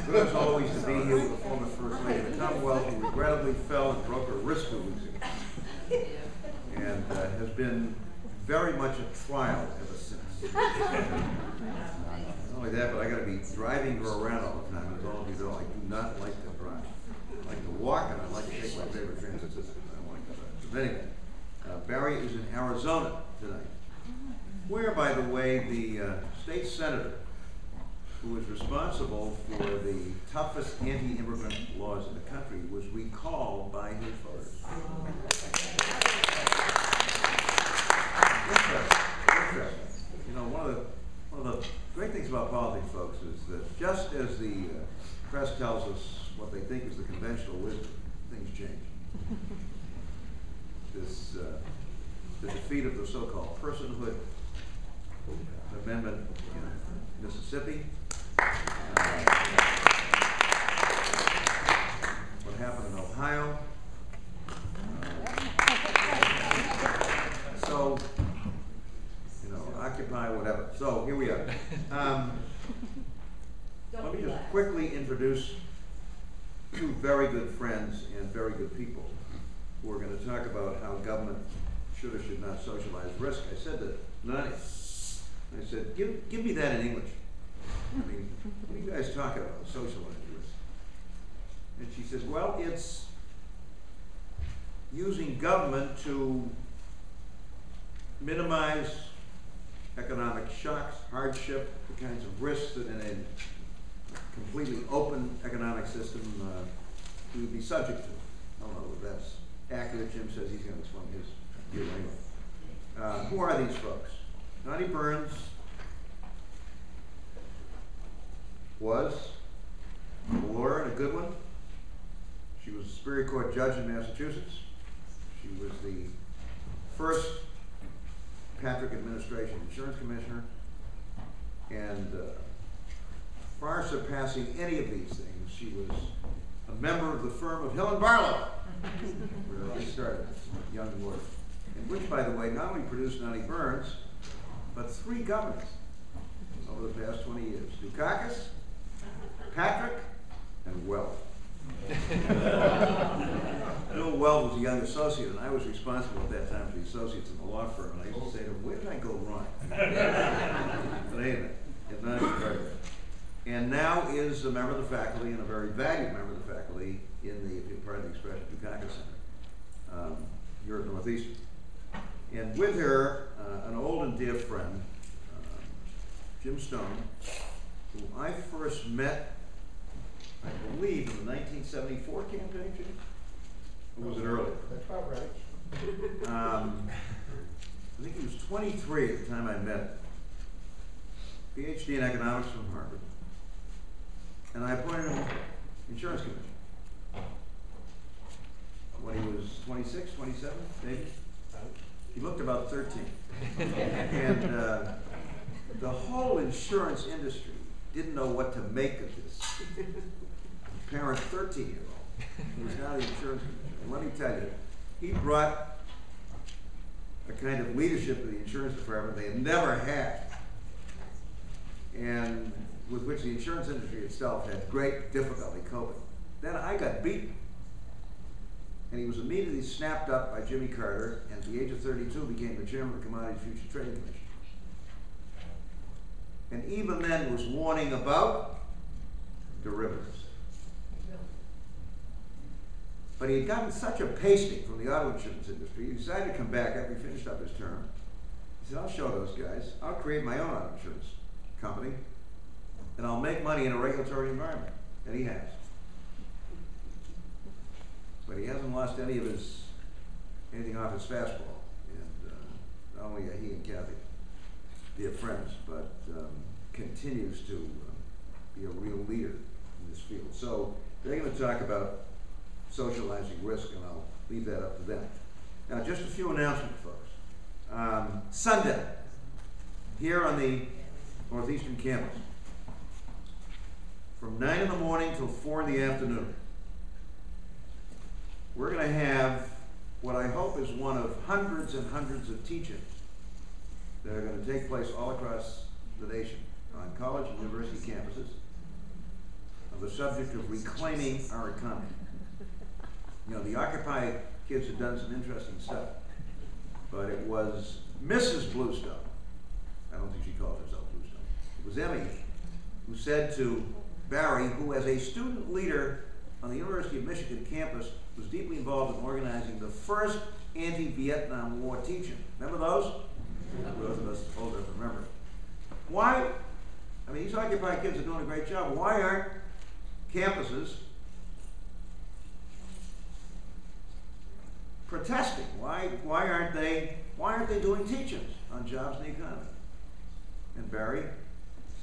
Good as always to be here with the former First Lady of the Commonwealth, who regrettably fell and broke her wrist for losing, and has been very much a trial ever since. Not only that, but I got to be driving her around all the time. As all of you know, I do not like to drive. I like to walk, and I like to take my favorite transit system. I don't like to drive. But anyway, Barry is in Arizona tonight, where, by the way, the state senator who was responsible for the toughest anti-immigrant laws in the country was recalled by his voters. Interesting. You know, one of the great things about politics, folks, is that just as the press tells us what they think is the conventional wisdom, things change. The defeat of the so-called personhood amendment in Mississippi, what happened in Ohio. So, you know, Occupy, whatever. So here we are. Let me just quickly introduce two very good friends and very good people who are going to talk about how government should or should not socialize risk. I said to Nonnie, I said, give me that in English. I mean, what are you guys talking about, socializing risk? And she says, well, it's using government to minimize economic shocks, hardship, the kinds of risks that in a completely open economic system we would be subject to. I don't know if that's accurate. Jim says he's going to explain his view anyway. Who are these folks? Nonnie Burns was a lawyer and a good one. She was a Superior Court judge in Massachusetts. She was the first Patrick administration insurance commissioner, and far surpassing any of these things, she was a member of the firm of Hill and Barlow, where I started as a young lawyer, and which, by the way, not only produced Nonnie Burns, but 3 governors over the past 20 years. Dukakis, Patrick, and Weld. Bill Weld was a young associate, and I was responsible at that time for the associates in the law firm, and I used to say to him, where did I go wrong? But anyway, it's not very good. And now is a member of the faculty, and a very valued member of the faculty in the, if you pardon the expression, Dukakis Center, here at Northeastern. And with her, an old and dear friend, Jim Stone, who I first met, I believe, in the 1974 campaign, Jim? Or was it earlier? That's about right. I think he was 23 at the time I met him. PhD in economics from Harvard. And I appointed him insurance commissioner. When he was 26, 27, maybe? He looked about 13. And the whole insurance industry didn't know what to make of this parent 13-year-old who was now the insurance commissioner. And let me tell you, he brought a kind of leadership of the insurance department they had never had, and with which the insurance industry itself had great difficulty coping. Then I got beaten, and he was immediately snapped up by Jimmy Carter, and at the age of 32 became the chairman of the Commodities Futures Trading Commission. And even then was warning about derivatives. But he had gotten such a pasting from the auto insurance industry, he decided to come back after he finished up his term. He said, I'll show those guys. I'll create my own auto insurance company, and I'll make money in a regulatory environment. And he has. But he hasn't lost anything off his fastball. And not only are he and Kathy dear friends, but continues to be a real leader in this field. So they're going to talk about socializing risk, and I'll leave that up to them. Now, just a few announcements, folks. Sunday, here on the Northeastern campus, from 9 in the morning till 4 in the afternoon, we're going to have what I hope is one of hundreds and hundreds of teachings that are going to take place all across the nation on college and university campuses the subject of reclaiming our economy. You know, the Occupy kids had done some interesting stuff, but it was Mrs. Bluestone, I don't think she called herself Bluestone, it was Emmy, who said to Barry, who as a student leader on the University of Michigan campus was deeply involved in organizing the first anti-Vietnam War teaching. Remember those? Those of us older remember. Why, I mean, these Occupy kids are doing a great job. Why aren't campuses protesting? Why aren't they doing teachings on jobs in the economy? And Barry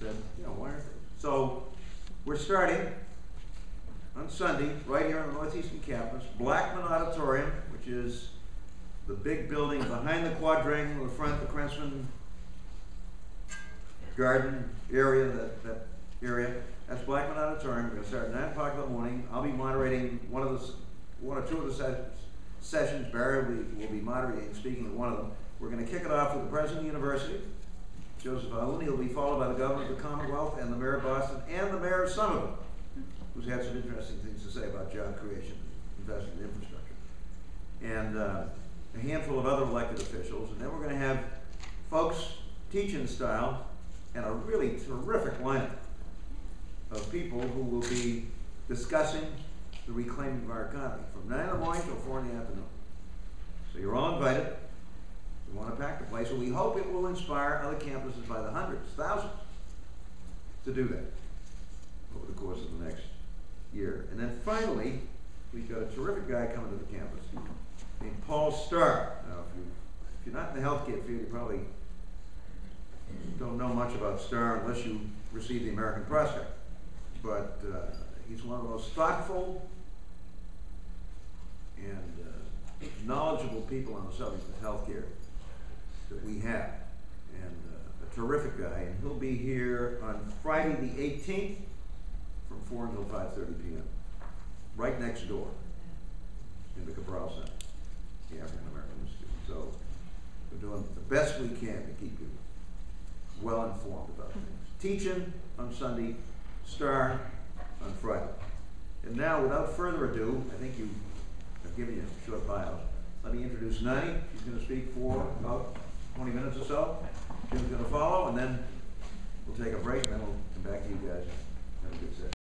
said, you know, why aren't they? So we're starting on Sunday right here on the Northeastern campus, Blackman Auditorium, which is the big building behind the quadrangle in the front, the Krentzman Garden area, that area. That's Blackman Auditorium. We're going to start at 9 o'clock in the morning. I'll be moderating one or two of the sessions. Barry will be moderating and speaking at one of them. We're going to kick it off with the president of the university, Joseph Aoun. He'll be followed by the governor of the Commonwealth and the mayor of Boston and the mayor of Somerville, who's had some interesting things to say about job creation, investing in infrastructure, and a handful of other elected officials. And then we're going to have folks teaching style and a really terrific lineup of people who will be discussing the reclaiming of our economy from 9 in the morning till 4 in the afternoon. So you're all invited. We want to pack the place, and we hope it will inspire other campuses by the hundreds, thousands, to do that over the course of the next year. And then finally, we've got a terrific guy coming to the campus named Paul Starr. Now, if you're not in the healthcare field, you probably don't know much about Starr unless you receive the American Prospect. But he's one of the most thoughtful and knowledgeable people on the subject of healthcare that we have, and a terrific guy. And he'll be here on Friday the 18th from 4 until 5:30 p.m. right next door in the Cabral Center, the African American Institute. So we're doing the best we can to keep you well informed about things. Teaching on Sunday, Starr on Friday. And now, without further ado, I think I've given you a short bio. Let me introduce Nonnie. She's going to speak for about 20 minutes or so. Jim's going to follow, and then we'll take a break, and then we'll come back to you guys. Have a good session.